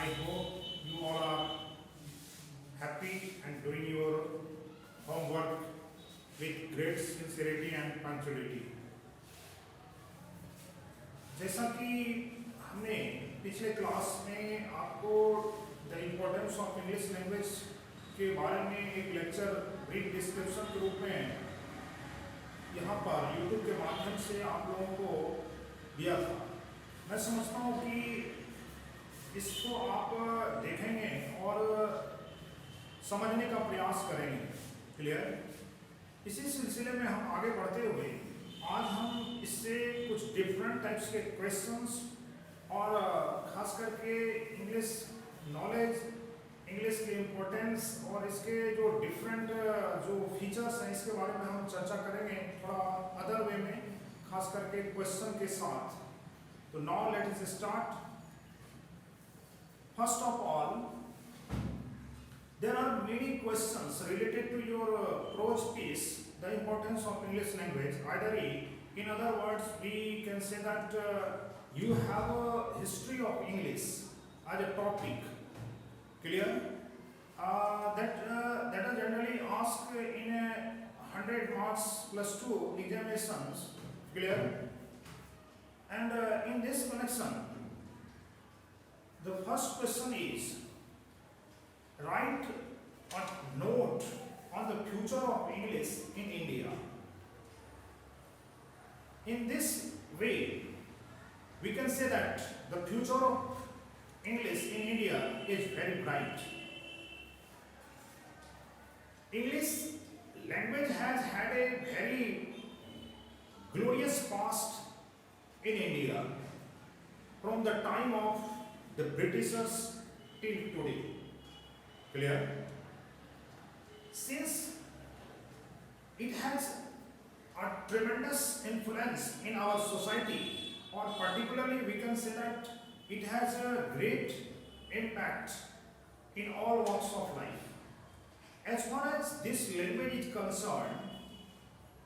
I hope you all are happy and doing your homework with great sincerity and punctuality. जैसा कि हमने पिछले class में आपको the importance of English language के बारे में एक लेक्चर ब्रीफ डिस्क्रिप्शन के रूप में यहाँ पर यूट्यूब के माध्यम से आप लोगों को दिया था। मैं समझता हूँ कि इसको आप देखेंगे और समझने का प्रयास करेंगे। क्लियर? इसी सिलसिले में हम आगे बढ़ते हुए आज हम इससे कुछ डिफरेंट टाइप्स के क्वेश्चंस और खास करके इंग्लिश नॉलेज, इंग्लिश की इम्पोर्टेंस और इसके जो डिफरेंट जो फीचर्स हैं इसके बारे में हम चर्चा करेंगे थोड़ा अदर वे में, खास करके क्वेश्चन के साथ। तो now let us start. First of all, there are many questions related to your prose piece, the importance of English language. Either in other words, we can say that you have a history of English as a topic. Clear? That are generally asked in a 100 marks plus 2 examinations. Clear? And in this connection, the first question is, write a note on the future of English in India. In this way, we can say that the future of English in India is very bright. English language has had a very glorious past in India from the time of the Britishers till today. Clear? Since it has a tremendous influence in our society, or particularly we can say that it has a great impact in all walks of life. As far as this language is concerned,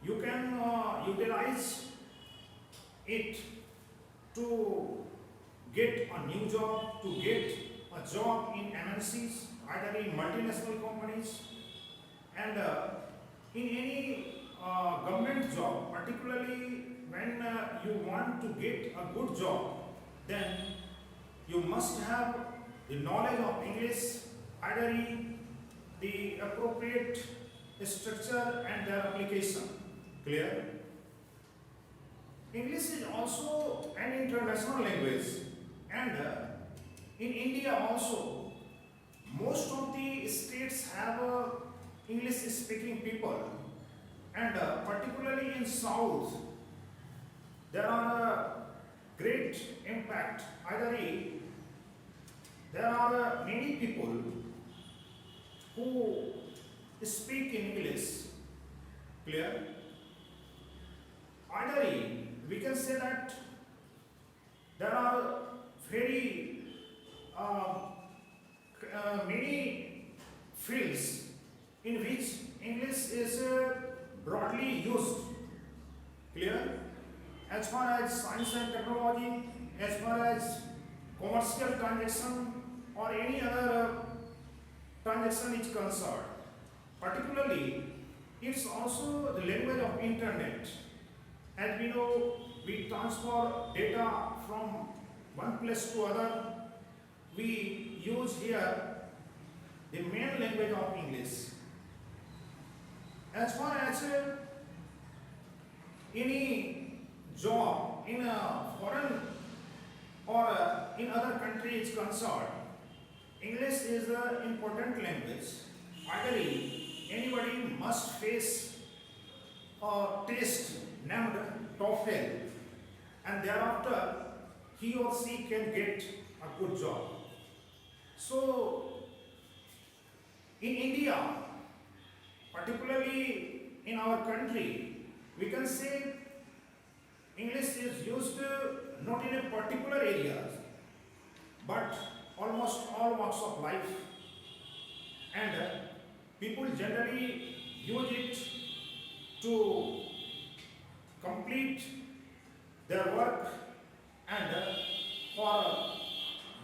you can utilize it to get a new job, to get a job in MNCs, either in multinational companies, and in any government job, particularly when you want to get a good job, then you must have the knowledge of English, either in the appropriate structure and their application. Clear? English is also an international language, and in India also, most of the states have English speaking people, and particularly in South, there are great impact. Either there are many people who speak in English. Clear? Either we can say that there are very many fields in which English is broadly used. Clear? As far as science and technology, as far as commercial transaction or any other transaction is concerned. Particularly, it's also the language of internet. As we know, we transfer data from one place to other. We use here the main language of English. As far as any job in a foreign or in other country is concerned, English is an important language. Ideally, anybody must face a test named TOEFL, and thereafter he or she can get a good job. So, in India, particularly in our country, we can say English is used not in a particular area, but almost all walks of life, and people generally use it to complete their work and for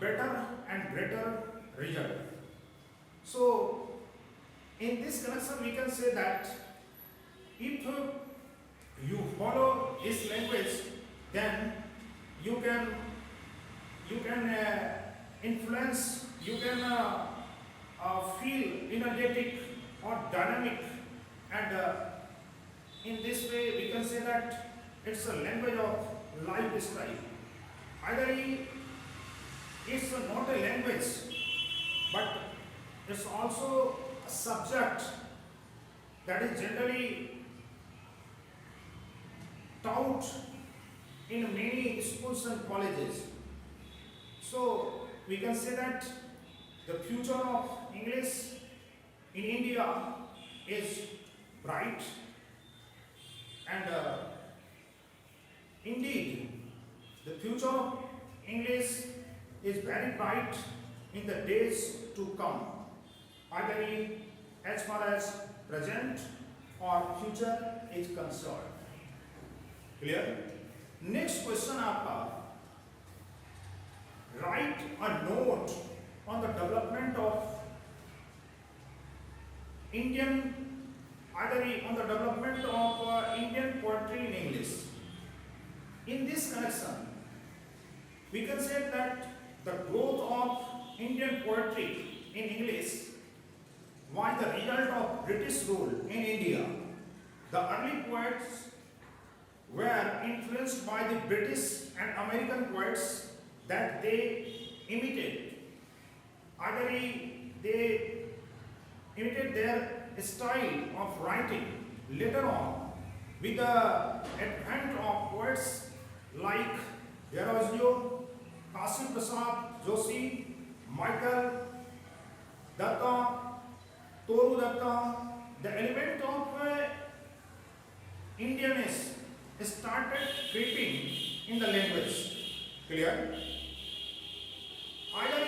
better and greater result. So, in this connection, we can say that if you follow this language, then you can influence, you can feel energetic or dynamic, and in this way we can say that it's a language of lifestyle. Either it's not a language, but it's also a subject that is generally taught in many schools and colleges. So we can say that the future of English in India is bright, and indeed the future of English is very bright in the days to come, either as far as present or future is concerned. Clear? Next question आपका, write a note on the development of Indian, either on the development of Indian poetry in English. In this connection, we can say that the growth of Indian poetry in English was the result of British rule in India. The early poets were influenced by the British and American poets that they imitated. Either they imitated their style of writing. Later on, with the advent of poets like Yarosio, Kasim Prasad Joshi, Michael Datta, Toru Datta, the element of Indianness started creeping in the language. Clear? Either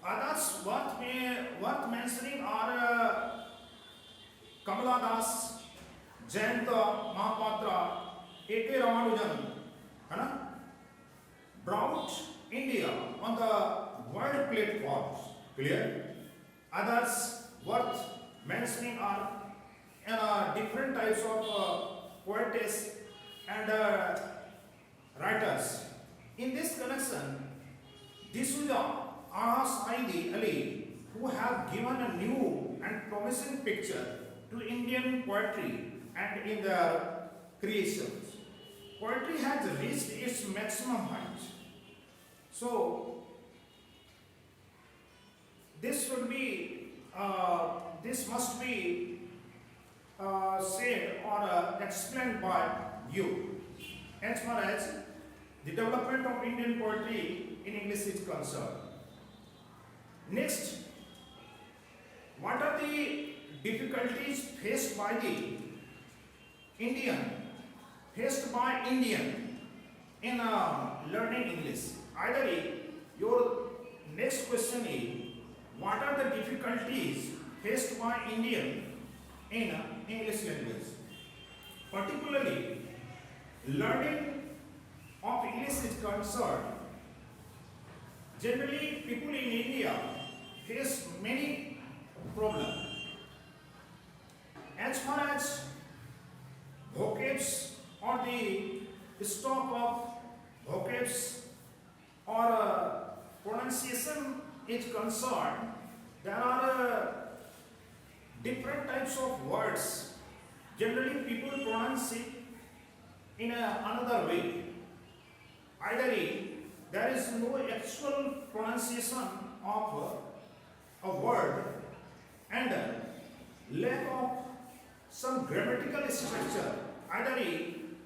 others worth mentioning are Kamala Das, Jayanta Mahapatra, A.K. Ramanujan, है ना? Brought India on the world platforms. Clear? Others worth mentioning are different types of poets and writers. In this connection, D'Souza asks Ali, who have given a new and promising picture to Indian poetry and in their creations. Poetry has reached its maximum height. So, this must be said or explained by you as far as the development of Indian poetry in English is concerned. Next, what are the difficulties faced by Indian in learning English? Either your next question is, what are the difficulties faced by Indian in English language? Particularly, learning of English is concerned. Generally, people in India face many problems. As far as vocabs or the stock of vocabs or pronunciation is concerned, there are different types of words. Generally, people pronounce it in another way. Either there is no actual pronunciation of a word, and lack of some grammatical structure. Either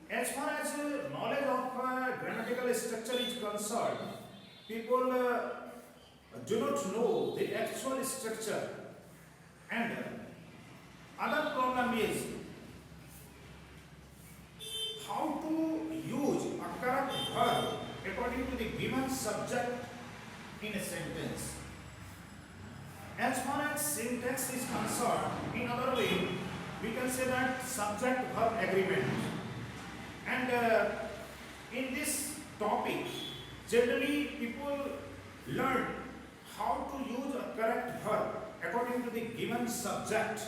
as far as knowledge of grammatical structure is concerned, people do not know the actual structure, and other problem is how to use a correct verb according to the given subject in a sentence. As far as syntax is concerned, in other way, we can say that subject-verb agreement. And in this topic, generally people learn how to use a correct verb according to the given subject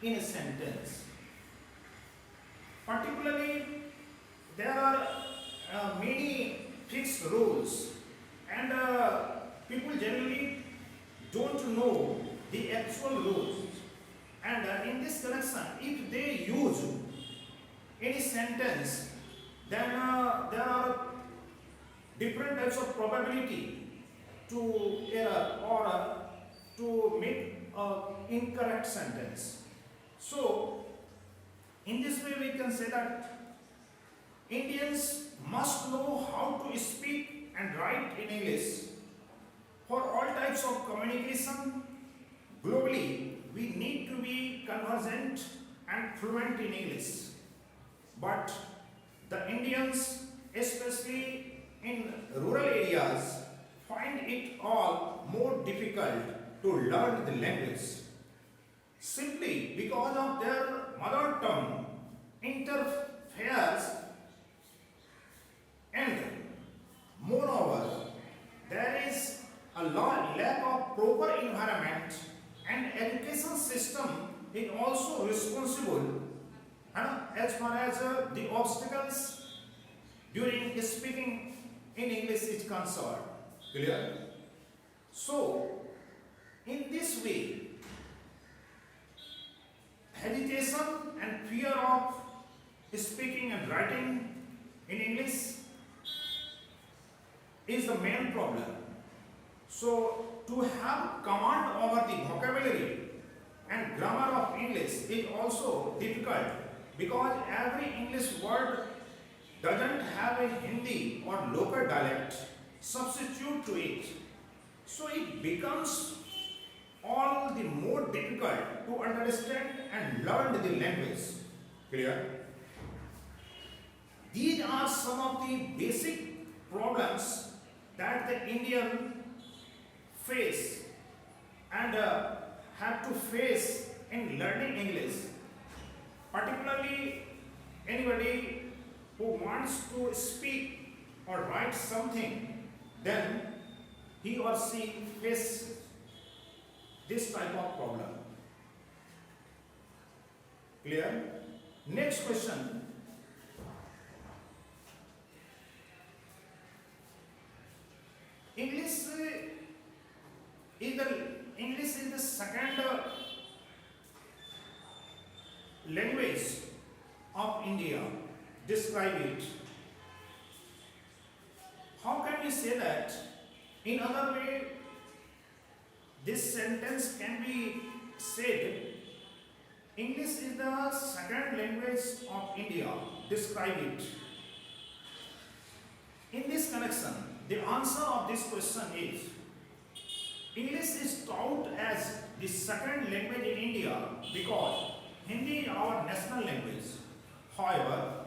in a sentence. Particularly, there are many fixed rules, and people generally don't know the actual rules. And in this connection, if they use any sentence, then there are different types of probability to error or to make incorrect sentence. So, in this way, we can say that Indians must know how to speak and write in English. For all types of communication globally, we need to be conversant and fluent in English. But the Indians, especially in rural areas, find it all more difficult to learn the language simply because of their mother tongue interferes, and moreover there is a lack of proper environment, and education system is also responsible as far as the obstacles during speaking in English is concerned. Clear? So, in this way, hesitation and fear of speaking and writing in English is the main problem. So, to have command over the vocabulary and grammar of English is also difficult because every English word doesn't have a Hindi or local dialect substitute to it. So it becomes all the more difficult to understand and learn the language. Clear? These are some of the basic problems that the Indian face and have to face in learning English. Particularly anybody who wants to speak or write something, then he or she face this type of problem. Clear? Next question. English is the second language of India. Describe it. How can we say that? In other way, this sentence can be said, English is the second language of India. Describe it. In this connection, the answer of this question is, English is taught as the second language in India because Hindi is our national language. However,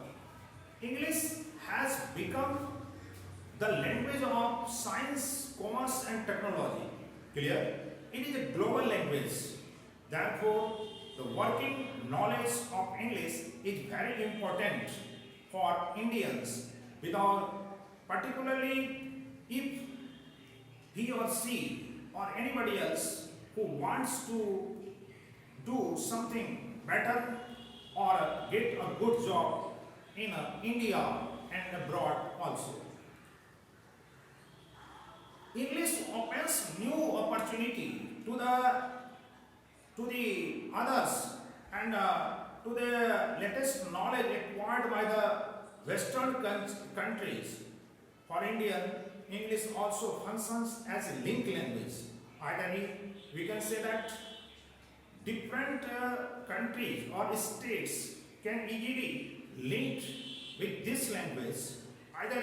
English has become the language of science, commerce and technology. Clear? It is a global language. Therefore, the working knowledge of English is very important for Indians, without particularly if he or she or anybody else who wants to do something better or get a good job in India and abroad also. English opens new opportunity to the others and to the latest knowledge acquired by the Western countries. For India, English also functions as a link language. Either we can say that different countries or states can easily link with this language. Either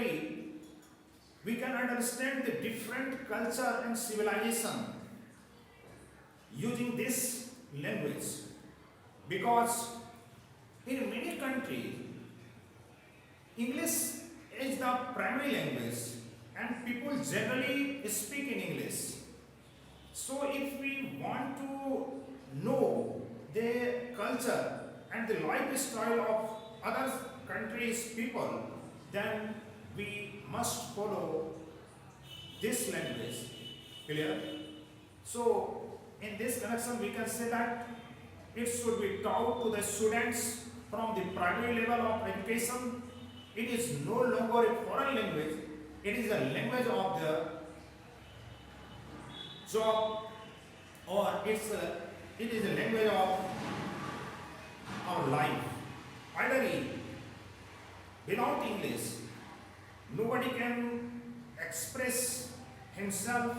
we can understand the different culture and civilization using this language, because in many countries English is the primary language and people generally speak in English. So if we want to know the culture and the lifestyle of other countries' people, then we must follow this language. Clear? So, in this connection, we can say that it should be taught to the students from the primary level of education. It is no longer a foreign language, it is a language of the job, or it is a language of our life. Either without English, nobody can express himself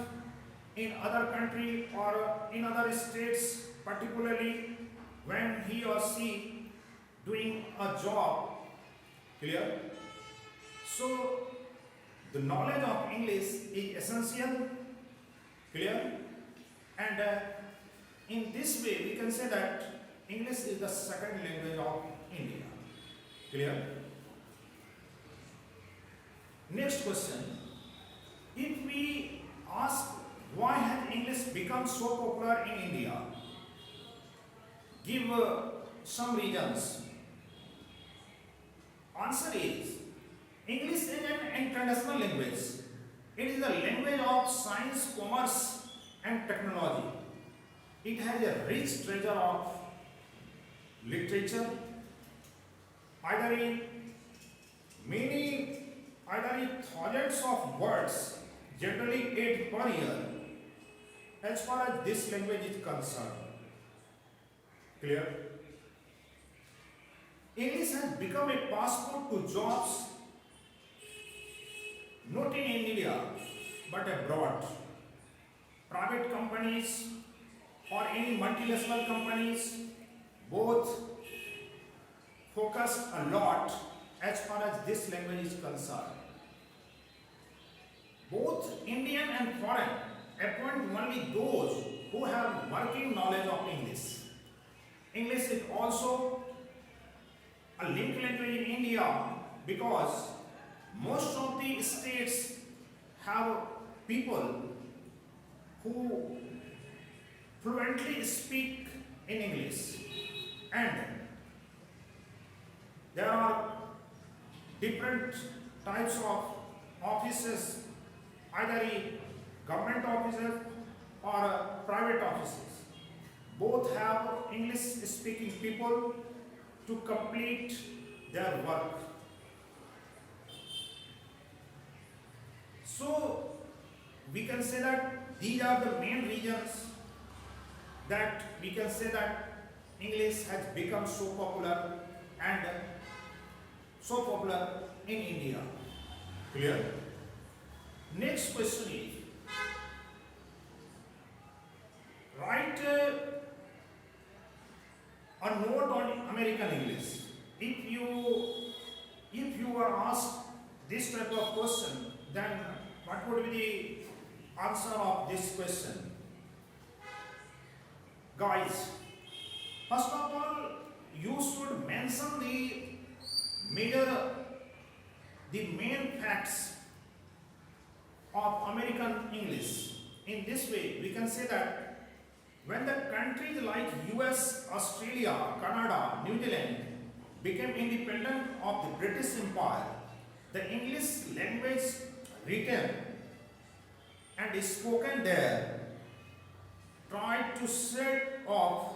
in other country or in other states, particularly when he or she doing a job. Clear? So the knowledge of English is essential. Clear? And in this way we can say that English is the second language of India. Clear? Next question. If we ask why has English become so popular in India? Give some reasons. Answer is English is an international language. It is a language of science, commerce, and technology. It has a rich treasure of literature, either in thousands of words, generally 8 per year, as far as this language is concerned. Clear? English has become a passport to jobs, not in India but abroad. Private companies or any multinational companies both focus a lot as far as this language is concerned. Both Indian and foreign appoint only those who have working knowledge of English. English is also a linked language in India because most of the states have people who fluently speak in English, and there are different types of offices, either government offices or private offices. Both have English speaking people to complete their work. So we can say that these are the main reasons that we can say that English has become so popular and so popular in India. Clear? Next question is, write a note on American English. If you are asked this type of question, then what would be the answer of this question? Guys, first of all, you should mention the main facts of American English. In this way, we can say that when the countries like US, Australia, Canada, New Zealand became independent of the British Empire, the English language written and spoken there tried to set off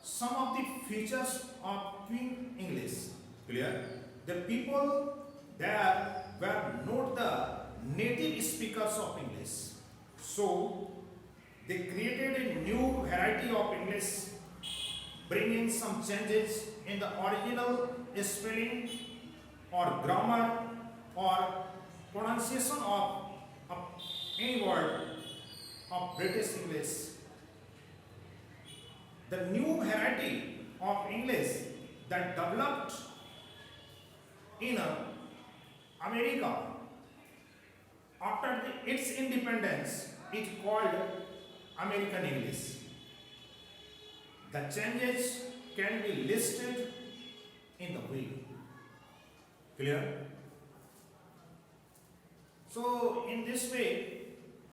some of the features of Queen English. Clear? The people there were not the native speakers of English. So they created a new variety of English, bringing some changes in the original spelling or grammar or pronunciation of any word of British English. The new variety of English that developed in America after its independence is called American English. The changes can be listed in the will. Clear? So in this way,